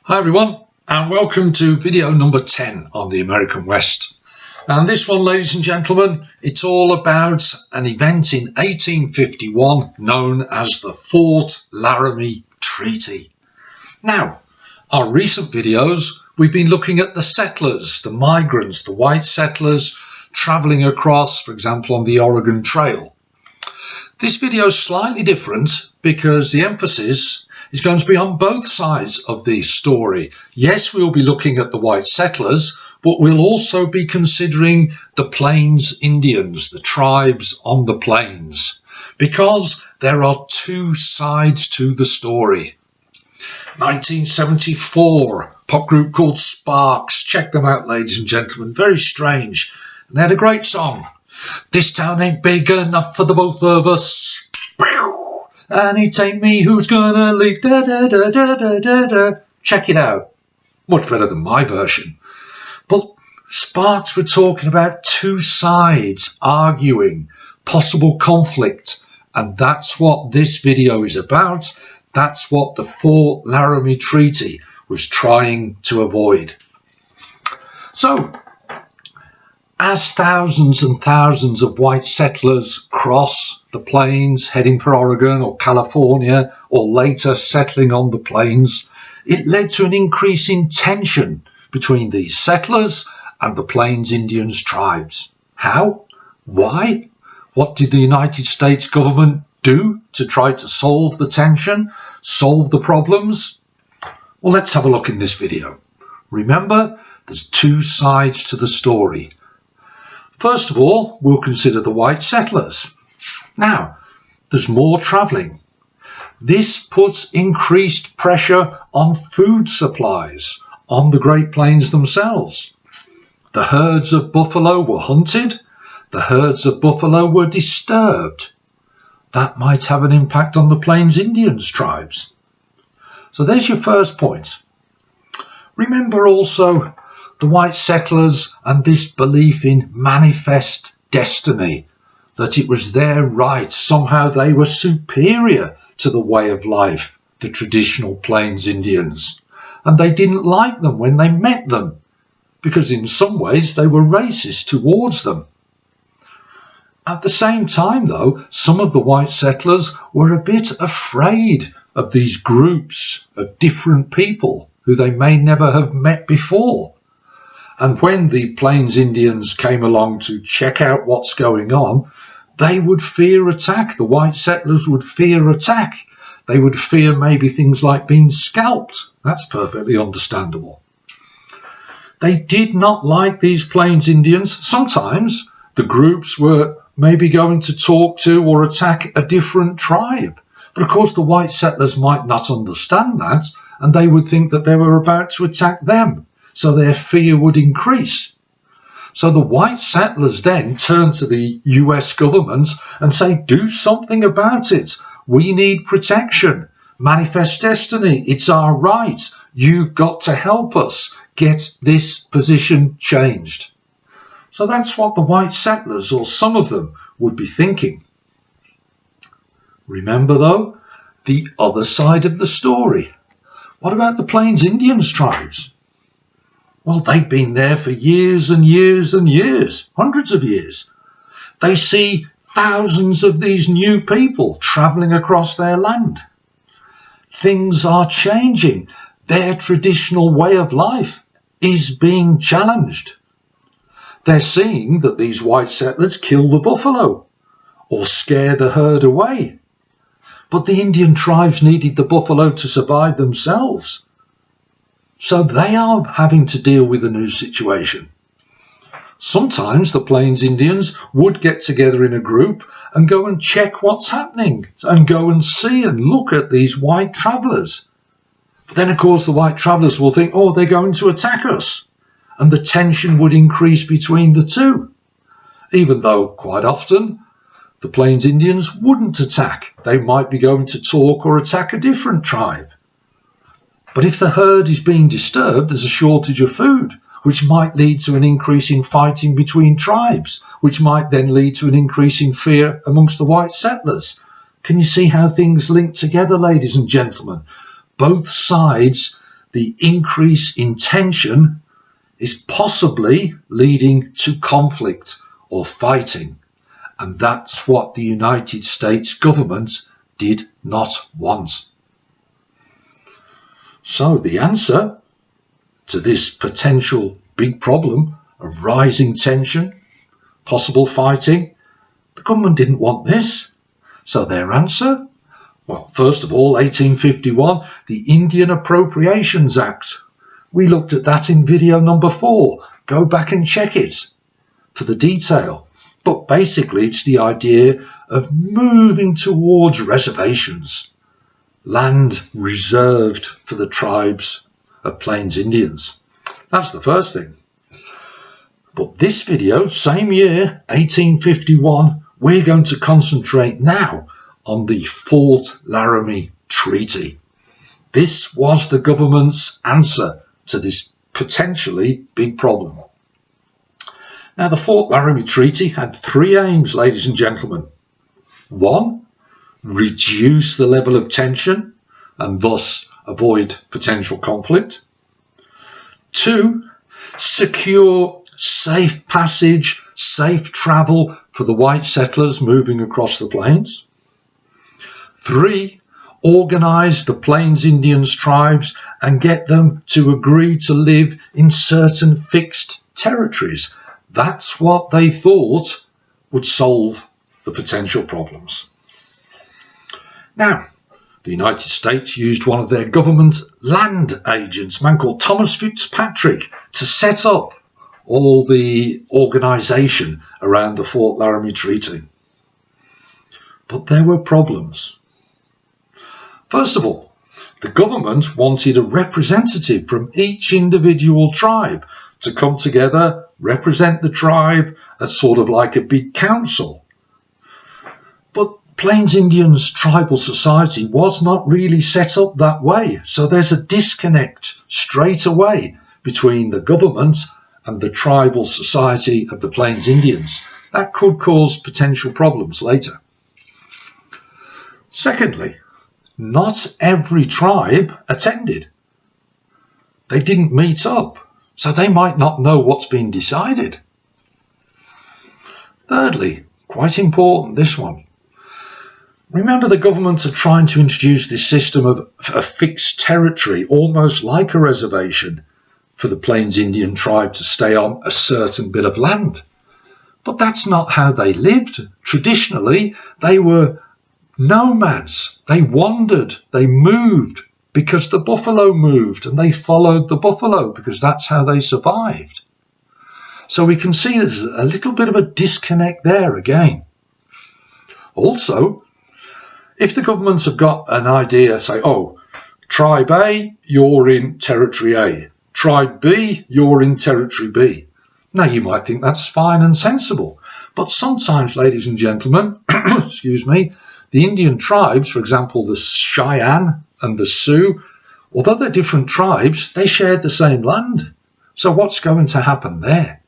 Hi everyone, and welcome to video number 10 on the American West. And this one, ladies and gentlemen, it's all about an event in 1851 known as the Fort Laramie Treaty. Now, our recent videos, we've been looking at the settlers, the migrants, the white settlers travelling across, for example, on the Oregon Trail. This video is slightly different because the emphasis is going to be on both sides of the story. Yes, we'll be looking at the white settlers, but we'll also be considering the Plains Indians, the tribes on the plains, because there are two sides to the story. 1974, pop group called Sparks. Check them out, ladies and gentlemen. Very strange. And they had a great song. This town ain't big enough for the both of us. And it ain't me who's gonna leak. Da, da, da, da, da, da, da. Check it out. Much better than my version. But Sparks were talking about two sides arguing, possible conflict. And that's what this video is about. That's what the Fort Laramie Treaty was trying to avoid. So, as thousands and thousands of white settlers cross the plains heading for Oregon or California or later settling on the plains, it led to an increase in tension between these settlers and the Plains Indians tribes. How? Why? What did the United States government do to try to solve the tension, solve the problems? Well, let's have a look in this video. Remember, there's two sides to the story. First of all, we'll consider the white settlers. Now, there's more travelling. This puts increased pressure on food supplies, on the Great Plains themselves. The herds of buffalo were hunted. The herds of buffalo were disturbed. That might have an impact on the Plains Indians tribes. So there's your first point. Remember also the white settlers and this belief in manifest destiny, that it was their right, somehow they were superior to the way of life, the traditional Plains Indians, and they didn't like them when they met them, because in some ways they were racist towards them. At the same time, though, some of the white settlers were a bit afraid of these groups of different people who they may never have met before. And when the Plains Indians came along to check out what's going on, they would fear attack. The white settlers would fear attack. They would fear maybe things like being scalped. That's perfectly understandable. They did not like these Plains Indians. Sometimes the groups were maybe going to talk to or attack a different tribe. But of course the white settlers might not understand that, and they would think that they were about to attack them. So their fear would increase. So the white settlers then turn to the US government and say, do something about it. We need protection. Manifest destiny. It's our right. You've got to help us get this position changed. So that's what the white settlers, or some of them, would be thinking. Remember, though, the other side of the story. What about the Plains Indians tribes? Well, they've been there for years and years and years, hundreds of years. They see thousands of these new people travelling across their land. Things are changing. Their traditional way of life is being challenged. They're seeing that these white settlers kill the buffalo or scare the herd away. But the Indian tribes needed the buffalo to survive themselves. So they are having to deal with a new situation. Sometimes the Plains Indians would get together in a group and go and check what's happening and go and see and look at these white travellers. But then, of course, the white travellers will think, oh, they're going to attack us. And the tension would increase between the two. Even though, quite often, the Plains Indians wouldn't attack. They might be going to talk or attack a different tribe. But if the herd is being disturbed, there's a shortage of food, which might lead to an increase in fighting between tribes, which might then lead to an increase in fear amongst the white settlers. Can you see how things link together, ladies and gentlemen? Both sides the increase in tension is possibly leading to conflict or fighting, and that's what the United States government did not want. So the answer to this potential big problem of rising tension, possible fighting, the government didn't want this. So their answer? Well, first of all, 1851, the Indian Appropriations Act. We looked at that in video number 4. Go back and check it for the detail. But basically, it's the idea of moving towards reservations, land reserved for the tribes of Plains Indians. That's the first thing. But this video, same year, 1851, we're going to concentrate now on the Fort Laramie Treaty. This was the government's answer to this potentially big problem. Now, the Fort Laramie Treaty had 3 aims, ladies and gentlemen. 1, reduce the level of tension and thus avoid potential conflict. 2, secure safe passage, safe travel for the white settlers moving across the plains. 3, organize the Plains Indians tribes and get them to agree to live in certain fixed territories. That's what they thought would solve the potential problems. Now, the United States used one of their government land agents, a man called Thomas Fitzpatrick, to set up all the organisation around the Fort Laramie Treaty. But there were problems. First of all, the government wanted a representative from each individual tribe to come together, represent the tribe as sort of like a big council. But Plains Indians Tribal Society was not really set up that way, so there's a disconnect straight away between the government and the Tribal Society of the Plains Indians. That could cause potential problems later. Secondly, not every tribe attended. They didn't meet up, so they might not know what's been decided. Thirdly, quite important, this one. Remember, the government are trying to introduce this system of a fixed territory, almost like a reservation, for the Plains Indian tribe to stay on a certain bit of land. But that's not how they lived. Traditionally, they were nomads. They wandered, they moved because the buffalo moved, and they followed the buffalo because that's how they survived. So we can see there's a little bit of a disconnect there again. Also, if the governments have got an idea, say, oh, Tribe A, you're in Territory A. Tribe B, you're in Territory B. Now, you might think that's fine and sensible. But sometimes, ladies and gentlemen, excuse me, the Indian tribes, for example, the Cheyenne and the Sioux, although they're different tribes, they shared the same land. So what's going to happen there?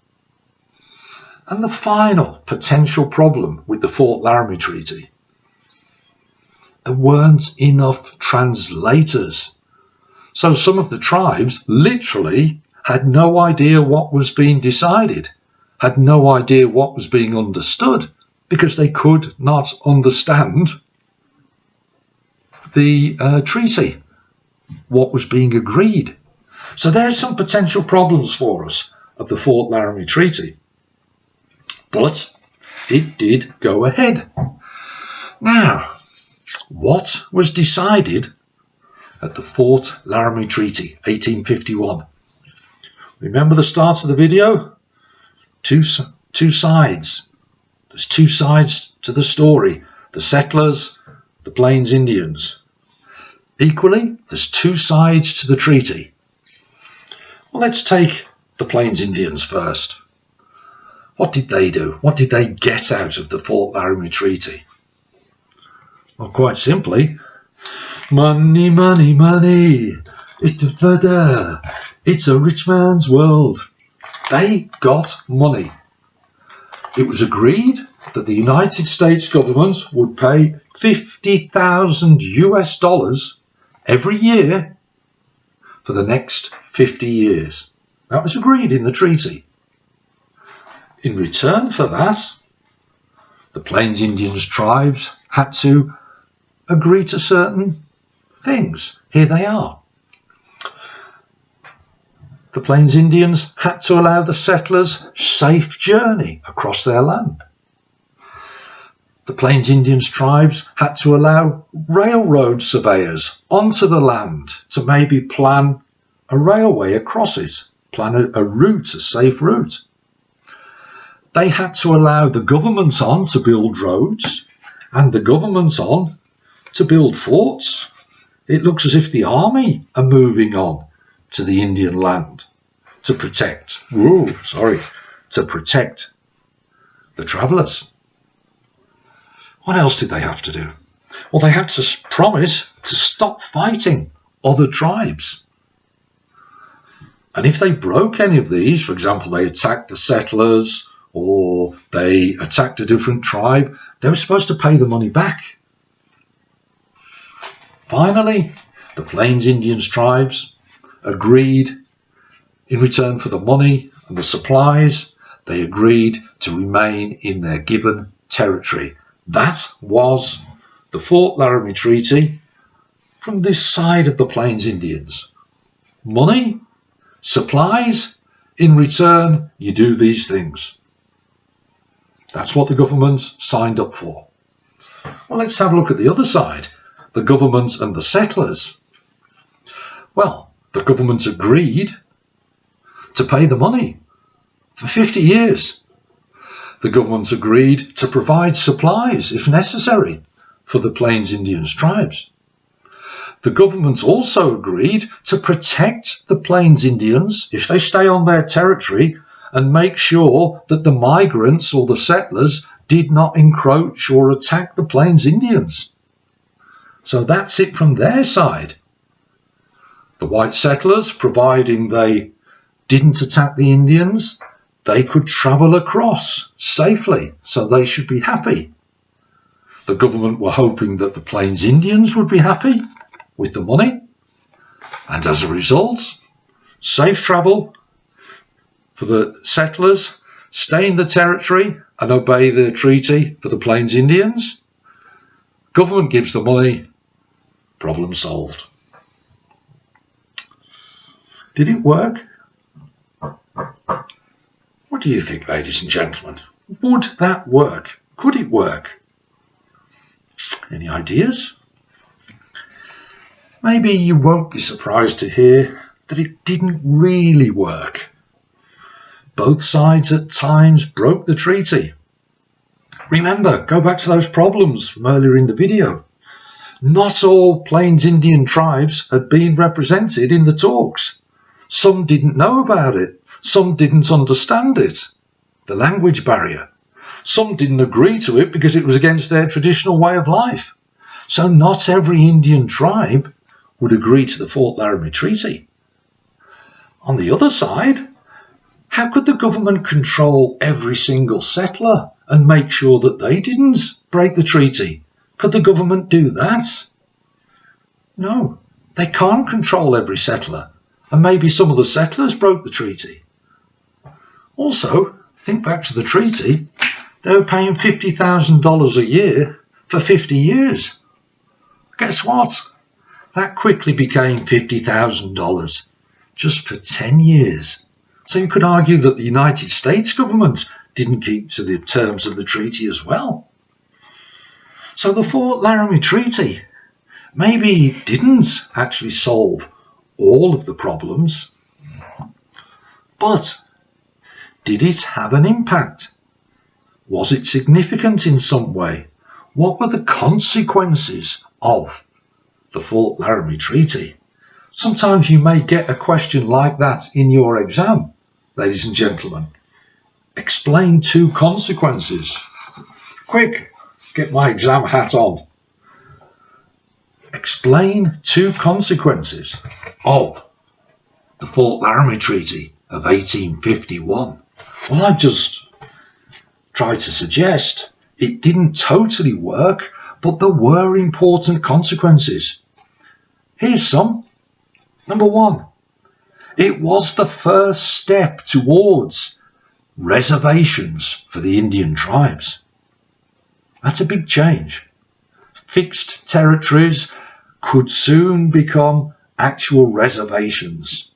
And the final potential problem with the Fort Laramie Treaty. There weren't enough translators. So some of the tribes literally had no idea what was being decided, had no idea what was being understood, because they could not understand the treaty, what was being agreed. So there's some potential problems for us of the Fort Laramie Treaty. But it did go ahead. Now, what was decided at the Fort Laramie Treaty, 1851? Remember the start of the video? Two sides. There's 2 sides to the story. The settlers, the Plains Indians. Equally, there's 2 sides to the treaty. Well, let's take the Plains Indians first. What did they do? What did they get out of the Fort Laramie Treaty? Well, quite simply, money, money, money. It's a rich man's world. They got money. It was agreed that the United States government would pay $50,000 US every year for the next 50 years. That was agreed in the treaty. In return for that, the Plains Indians tribes had to agree to certain things. Here they are. The Plains Indians had to allow the settlers safe journey across their land. The Plains Indians tribes had to allow railroad surveyors onto the land to maybe plan a railway across it, plan a route, a safe route. They had to allow the government on to build roads and the government on to build forts. It looks as if the army are moving on to the Indian land to protect the travellers. What else did they have to do? Well, they had to promise to stop fighting other tribes. And if they broke any of these, for example, they attacked the settlers or they attacked a different tribe, they were supposed to pay the money back. Finally, the Plains Indians tribes agreed in return for the money and the supplies, they agreed to remain in their given territory. That was the Fort Laramie Treaty from this side of the Plains Indians. Money, supplies, in return you do these things. That's what the government signed up for. Well, let's have a look at the other side, the government and the settlers. Well, the government agreed to pay the money for 50 years. The government agreed to provide supplies, if necessary, for the Plains Indians tribes. The government also agreed to protect the Plains Indians if they stay on their territory and make sure that the migrants or the settlers did not encroach or attack the Plains Indians. So that's it from their side. The white settlers, providing they didn't attack the Indians, they could travel across safely, so they should be happy. The government were hoping that the Plains Indians would be happy with the money, and as a result, safe travel for the settlers, stay in the territory and obey the treaty for the Plains Indians. Government gives the money, problem solved. Did it work? What do you think, ladies and gentlemen? Would that work? Could it work? Any ideas? Maybe you won't be surprised to hear that it didn't really work. Both sides at times broke the treaty. Remember, go back to those problems from earlier in the video. Not all Plains Indian tribes had been represented in the talks. Some didn't know about it. Some didn't understand it, the language barrier. Some didn't agree to it because it was against their traditional way of life. So not every Indian tribe would agree to the Fort Laramie Treaty. On the other side, how could the government control every single settler and make sure that they didn't break the treaty? Could the government do that? No, they can't control every settler, and maybe some of the settlers broke the treaty. Also, think back to the treaty, they were paying $50,000 a year for 50 years. Guess what? That quickly became $50,000 just for 10 years. So you could argue that the United States government didn't keep to the terms of the treaty as well. So the Fort Laramie Treaty maybe didn't actually solve all of the problems, but did it have an impact? Was it significant in some way? What were the consequences of the Fort Laramie Treaty? Sometimes you may get a question like that in your exam, ladies and gentlemen. Explain two consequences. Quick, get my exam hat on. Explain two consequences of the Fort Laramie Treaty of 1851. Well, I've just tried to suggest it didn't totally work, but there were important consequences. Here's some. Number one, It was the first step towards reservations for the Indian tribes. That's a big change. Fixed territories could soon become actual reservations.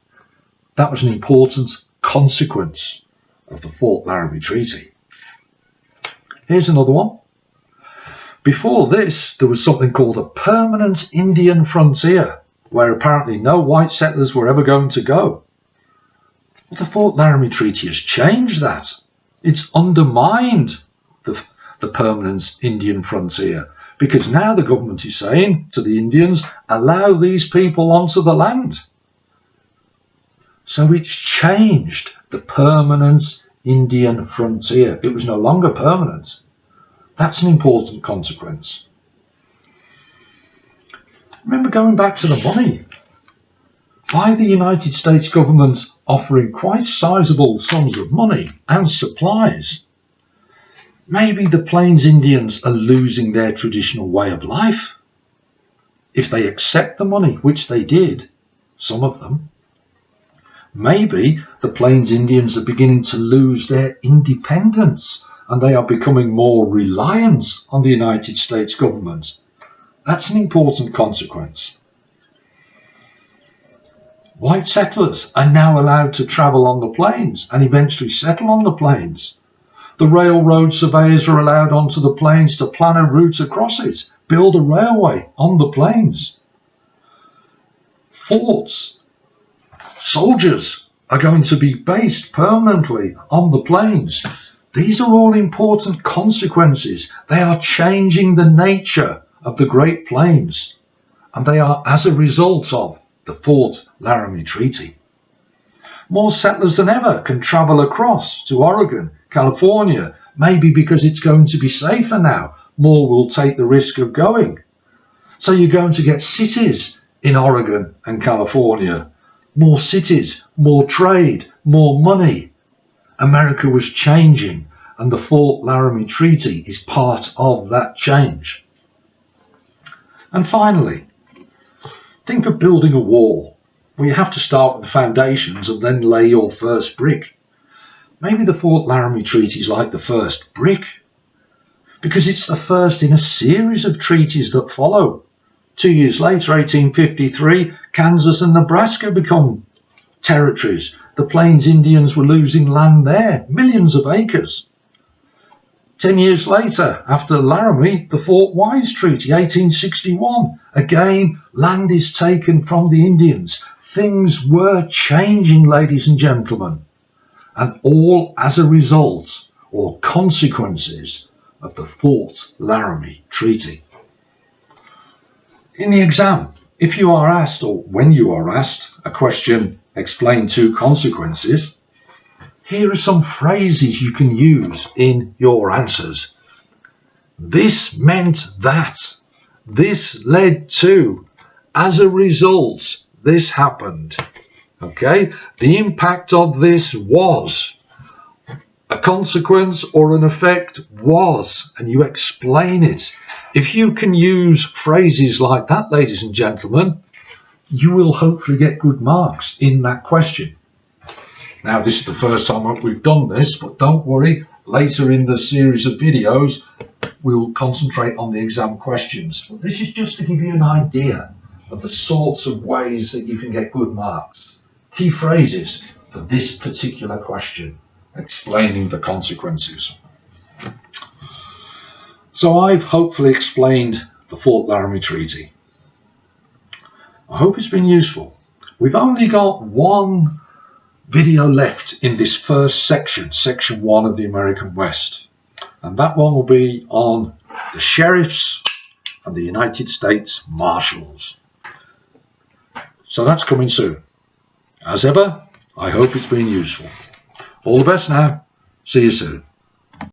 That was an important consequence of the Fort Laramie Treaty. Here's another one. Before this, there was something called a permanent Indian frontier, where apparently no white settlers were ever going to go. Well, the Fort Laramie Treaty has changed that. It's undermined the permanent Indian frontier, because now the government is saying to the Indians, allow these people onto the land. So it's changed the permanent Indian frontier. It was no longer permanent. That's an important consequence. Remember, going back to the money, by the United States government offering quite sizable sums of money and supplies, maybe the Plains Indians are losing their traditional way of life. If they accept the money, which they did, some of them, maybe the Plains Indians are beginning to lose their independence and they are becoming more reliant on the United States government. That's an important consequence. White settlers are now allowed to travel on the plains and eventually settle on the plains. The railroad surveyors are allowed onto the plains to plan a route across it, build a railway on the plains. Forts, soldiers are going to be based permanently on the plains. These are all important consequences. They are changing the nature of the Great Plains, and they are as a result of the Fort Laramie Treaty. More settlers than ever can travel across to Oregon, California, maybe because it's going to be safer now. More will take the risk of going. So you're going to get cities in Oregon and California. More cities, more trade, more money. America was changing, and the Fort Laramie Treaty is part of that change. And finally, think of building a wall. Well, you have to start with the foundations and then lay your first brick. Maybe the Fort Laramie Treaty is like the first brick, because it's the first in a series of treaties that follow. 2 years later, 1853, Kansas and Nebraska become territories. The Plains Indians were losing land there, millions of acres. 10 years later, after Laramie, the Fort Wise Treaty, 1861. Again, land is taken from the Indians. Things were changing, ladies and gentlemen, and all as a result or consequences of the Fort Laramie Treaty. In the exam, if you are asked, or when you are asked, a question, explain two consequences, here are some phrases you can use in your answers. This meant that. This led to. As a result, this happened. Okay? The impact of this was. A consequence or an effect was. And you explain it. If you can use phrases like that, ladies and gentlemen, you will hopefully get good marks in that question. Now, this is the first time we've done this, but don't worry, later in the series of videos, we'll concentrate on the exam questions. But this is just to give you an idea of the sorts of ways that you can get good marks. Key phrases for this particular question, explaining the consequences. So I've hopefully explained the Fort Laramie Treaty. I hope it's been useful. We've only got one video left in this first section, section 1 of the American West, and that one will be on the sheriffs and the United States Marshals. So that's coming soon. As ever, I hope it's been useful. All the best now. See you soon.